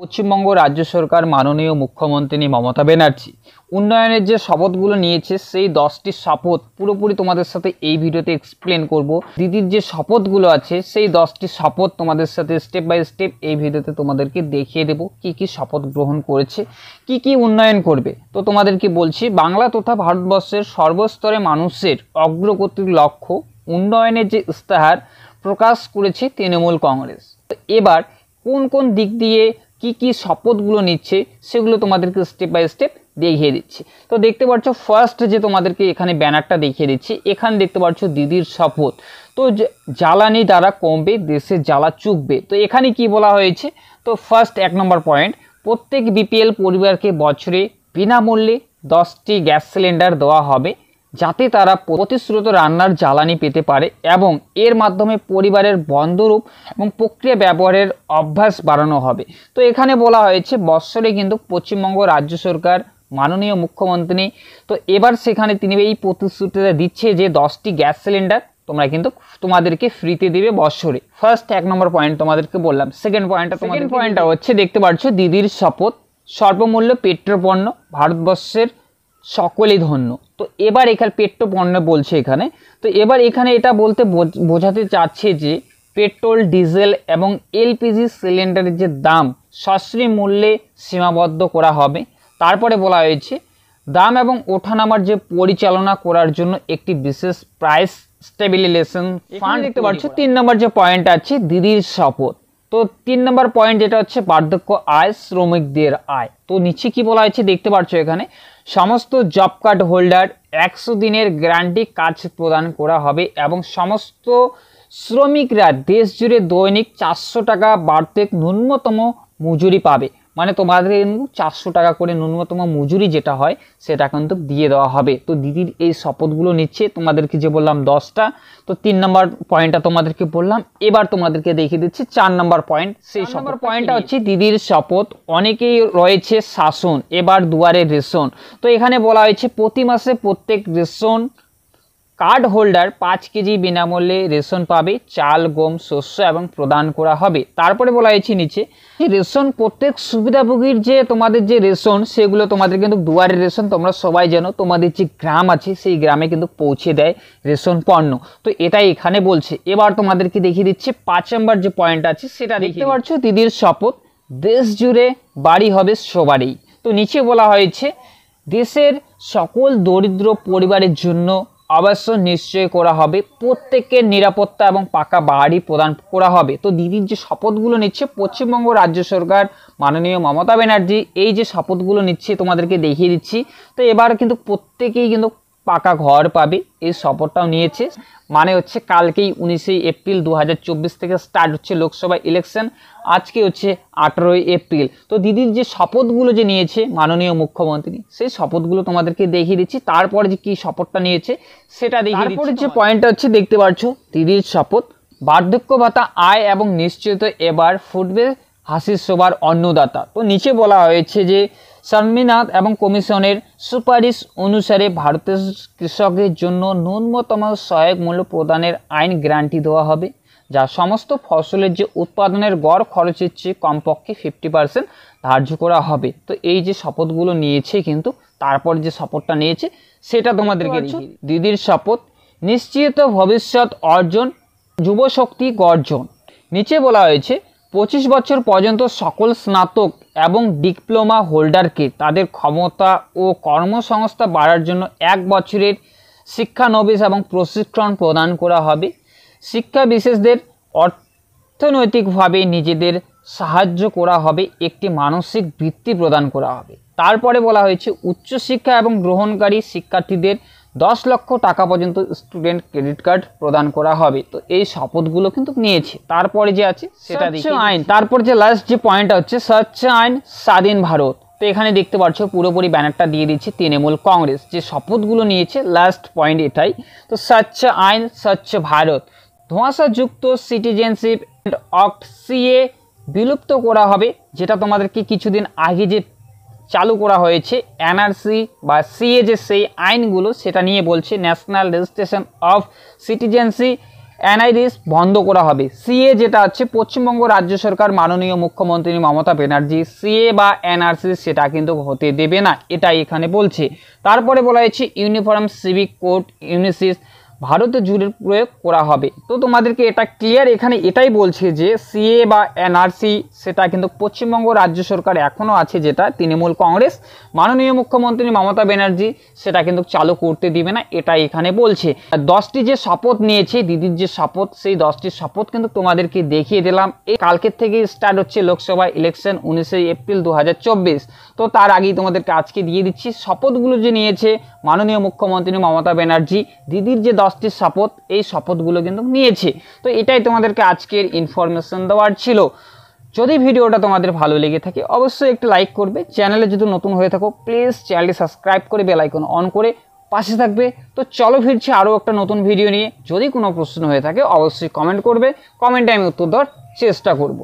পশ্চিমবঙ্গ রাজ্য সরকার মাননীয় মুখ্যমন্ত্রী মমতা ব্যানার্জি উন্নয়নের যে শপথগুলো নিয়েছে সেই 10টি শপথ পুরোপুরি তোমাদের সাথে এই ভিডিওতে এক্সপ্লেন করব। দিদির যে শপথগুলো আছে সেই 10টি শপথ তোমাদের সাথে স্টেপ বাই স্টেপ এই ভিডিওতে তোমাদেরকে দেখিয়ে দেব কি কি শপথ গ্রহণ করেছে, কি কি উন্নয়ন করবে। তো তোমাদেরকে বলছি, বাংলা তথা ভারতবর্ষের সর্বস্তরে মানুষের অগ্রগতির লক্ষ্য উন্নয়নের যে ইস্তেহার প্রকাশ করেছে তৃণমূল কংগ্রেস। তো এবার কোন কোন দিক দিয়ে কি কি শপথগুলো নিচ্ছে সেগুলো তোমাদেরকে স্টেপ বাই স্টেপ দেখিয়ে দিচ্ছি। তো দেখতে পাচ্ছ ফার্স্ট যে তোমাদেরকে এখানে ব্যানারটা দেখিয়ে দিচ্ছি, এখানে দেখতে পাচ্ছ দিদির শপথ। তো জ্বালানি দ্বারা কমবে, দেশের জ্বালা চুকবে। তো এখানে কি বলা হয়েছে? তো ফার্স্ট 1 নম্বর পয়েন্ট, প্রত্যেক বিপিএল পরিবারকে বছরে বিনামূল্যে 10টি গ্যাস সিলিন্ডার দেওয়া হবে যাতে তারা প্রতিশ্রুত রান্নার জ্বালানি পেতে পারে এবং এর মাধ্যমে পরিবারের বন্ধরূপ এবং প্রক্রিয়া ব্যবহারের অভ্যাস বাড়ানো হবে। তো এখানে বলা হয়েছে বৎসরে কিন্তু পশ্চিমবঙ্গ রাজ্য সরকার মাননীয় মুখ্যমন্ত্রী তো এবার সেখানে তিনি এই প্রতিশ্রুতিটা দিচ্ছে যে 10টি গ্যাস সিলিন্ডার তোমরা কিন্তু তোমাদেরকে ফ্রিতে দেবে বৎসরে। ফার্স্ট 1 নম্বর পয়েন্ট তোমাদেরকে বললাম। সেকেন্ড পয়েন্টটা হচ্ছে দেখতে পাচ্ছ দিদির শপথ, স্বল্পমূল্য পেট্রোল পণ্য ভারতবর্ষের সকলেই ধন্য। তো এবার এখানে পেট্রোল পণ্য বলছে এখানে। তো এবার এখানে এটা বলতে বোঝাতে চাচ্ছে যে পেট্রোল, ডিজেল এবং এলপিজি সিলিন্ডারের যে দাম সাশ্রয়ী মূল্যে সীমাবদ্ধ করা হবে। তারপরে বলা হয়েছে দাম এবং ওঠানামার যে পরিচালনা করার জন্য একটি বিশেষ প্রাইস স্টেবিলাইজেশন ফান্ড দেখতে পাচ্ছ। 3 নম্বর যে পয়েন্ট আছে দিদির শপথ। তো 3 নম্বর পয়েন্ট যেটা হচ্ছে বার্ধক্য আয়, শ্রমিকদের আয়। তো নিচে কি বলা হয়েছে দেখতে পাচ্ছ এখানে, সমস্ত জব কার্ড হোল্ডার 100 দিনের গ্যারান্টি কাজ প্রদান করা হবে এবং সমস্ত শ্রমিকরা দেশ জুড়ে দৈনিক 400 টাকা বার্ষিক ন্যূনতম মজুরি পাবে। মানে তোমাদের কিন্তু 400 টাকা করে ন্যূনতম মজুরি যেটা হয় সেটা কিন্তু দিয়ে দেওয়া হবে। তো দিদির এই শপথগুলো নিচ্ছে, তোমাদেরকে যে বললাম 10টা। তো 3 নম্বর পয়েন্টটা তোমাদেরকে বললাম। এবার তোমাদেরকে দেখিয়ে দিচ্ছি 4 নম্বর পয়েন্ট। সেই নম্বর পয়েন্টটা হচ্ছে দিদির শপথ, অনেকেই রয়েছে শাসন, এবার দুয়ারে রেশন। তো এখানে বলা হয়েছে প্রতি মাসে প্রত্যেক রেশন কার্ড হোল্ডার 5 কেজি বিনামূল্যে রেশন পাবে, চাল, গম, শস্য এবং প্রদান করা হবে। তারপরে বলা হয়েছে নিচে রেশন প্রত্যেক সুবিধাভোগীর যে তোমাদের যে রেশন সেগুলো তোমাদের কিন্তু দুয়ারে রেশন তোমরা সবাই জানো, তোমাদের যে গ্রাম আছে সেই গ্রামে কিন্তু পৌঁছে দেয় রেশন পণ্য। তো এটাই এখানে বলছে। এবার তোমাদেরকে দেখিয়ে দিচ্ছে 5 নম্বর যে পয়েন্ট আছে সেটা দেখতে পাচ্ছ দিদির শপথ, দেশ জুড়ে বাড়ি হবে সবারই। তো নিচে বলা হয়েছে দেশের সকল দরিদ্র পরিবারের জন্য আবাস নিশ্চয় করা হবে, প্রত্যেকের নিরাপত্তা এবং পাকা বাড়ি প্রদান করা হবে। তো দিদির যে শপথগুলো নিচ্ছে পশ্চিমবঙ্গ রাজ্য সরকার মাননীয় মমতা ব্যানার্জি এই যে শপথগুলো নিচ্ছে তোমাদেরকে দেখিয়ে দিচ্ছি। তো এবার কিন্তু প্রত্যেকেই কিন্তু পাকা ঘর পাবে, এই শপথটাও নিয়েছে। মানে হচ্ছে কালকেই 19 এপ্রিল 2024 থেকে স্টার্ট হচ্ছে লোকসভা ইলেকশন, আজকে হচ্ছে 18 এপ্রিল। তো দিদির যে শপথগুলো যে নিয়েছে মাননীয় মুখ্যমন্ত্রী সেই শপথগুলো তোমাদেরকে দেখিয়ে দিচ্ছি। তারপরে যে কি শপথটা নিয়েছে সেটা দেখিয়ে দিচ্ছি। তারপরে যে পয়েন্টটা হচ্ছে দেখতে পাচ্ছ দিদির শপথ, বার্ধক্য ভাতা আয় এবং নিশ্চিত এবার ফুটবে হাসির সবার অন্নদাতা। তো নিচে বলা হয়েছে যে সংবিধান এবং কমিশনের সুপারিশ অনুসারে ভারতের কৃষকের জন্য ন্যূনতম সহায়ক মূল্য প্রদানের আইন গ্যারান্টি দেওয়া হবে, যা সমস্ত ফসলের যে উৎপাদনের গড় খরচের চেয়ে কমপক্ষে 50% ধার্য করা হবে। তো এই যে শপথগুলো নিয়েছে কিন্তু তারপর যে শপথটা নিয়েছে সেটা তোমাদেরকে দিদির শপথ, নিশ্চিত ভবিষ্যৎ অর্জন, যুবশক্তি গর্জন। নিচে বলা হয়েছে 25 বছর পর্যন্ত সকল স্নাতক এবং ডিপ্লোমা হোল্ডারকে তাদের ক্ষমতা ও কর্মসংস্থান বাড়ার জন্য 1 বছরের শিক্ষানবিশ এবং প্রশিক্ষণ প্রদান করা হবে। শিক্ষা বিশেষদের অর্থনৈতিকভাবে নিজেদের সাহায্য করা হবে, একটি মানসিক বৃত্তি প্রদান করা হবে। তারপরে বলা হয়েছে উচ্চশিক্ষা এবং গ্রহণকারী শিক্ষার্থীদের 10 লক্ষ টাকা পর্যন্ত স্টুডেন্ট ক্রেডিট কার্ড প্রদান করা হবে। তো এই শপথগুলো কিন্তু নিয়েছে। তারপরে যে আছে সেটা দেখি আইন। তারপর যে লাস্ট যে পয়েন্টটা হচ্ছে স্বচ্ছ আইন, স্বাধীন ভারত। তো এখানে দেখতে পাচ্ছ পুরোপুরি ব্যানারটা দিয়ে দিচ্ছি তৃণমূল কংগ্রেস যে শপথগুলো নিয়েছে, লাস্ট পয়েন্ট এটাই। তো স্বচ্ছ আইন, স্বচ্ছ ভারত, ধোঁয়াশাযুক্ত সিটিজেনশিপ অ্যাক্ট সিএ বিলুপ্ত করা হবে, যেটা তোমাদেরকে কিছুদিন আগে যে চালু করা হয়েছে এনআরসি বা সিএ যে সেই আইনগুলো সেটা নিয়ে বলছে national registration of citizenship NRC বন্ধ করা হবে। সিএ যেটা আছে পশ্চিমবঙ্গ রাজ্য সরকার মাননীয় মুখ্যমন্ত্রী মমতা ব্যানার্জি সিএ বা এনআরসি সেটা কিন্তু হতে দেবে না, এটাই এখানে বলছে। তারপরে বলা হয়েছে ইউনিফর্ম সিভিক কোড ইউনিসিস ভারতে জুড়ে প্রয়োগ করা হবে। তো তোমাদেরকে এটা ক্লিয়ার এখানে এটাই বলছে যে সিএ বা এনআরসি সেটা কিন্তু পশ্চিমবঙ্গ রাজ্য সরকার এখনও আছে, যেটা তৃণমূল কংগ্রেস মাননীয় মুখ্যমন্ত্রী মমতা ব্যানার্জি সেটা কিন্তু চালু করতে দিবে না, এটাই এখানে বলছে। 10টি যে শপথ নিয়েছে দিদির যে শপথ, সেই 10টি শপথ কিন্তু তোমাদেরকে দেখিয়ে দিলাম। এই কালকের থেকে স্টার্ট হচ্ছে লোকসভা ইলেকশন 19 এপ্রিল 2024। তো তার আগেই তোমাদেরকে আজকে দিয়ে দিচ্ছি শপথগুলো যে নিয়েছে মাননীয় মুখ্যমন্ত্রী মমতা ব্যানার্জি। দিদির যে 10টি শপথ, এই শপথগুলো কিন্তু নিয়েছে। তো এটাই তোমাদেরকে আজকের ইনফরমেশন দেওয়ার ছিল। যদি ভিডিওটা তোমাদের ভালো লেগে থাকে অবশ্যই একটু লাইক করবে। চ্যানেলে যদি নতুন হয়ে থাকো প্লিজ চ্যানেলটি সাবস্ক্রাইব করে বেল আইকন অন করে পাশে থাকবে। তো চলো ফিরছি আরও একটা নতুন ভিডিও নিয়ে। যদি কোনো প্রশ্ন হয়ে থাকে অবশ্যই কমেন্ট করবে, কমেন্টে আমি উত্তর দেওয়ার চেষ্টা করব।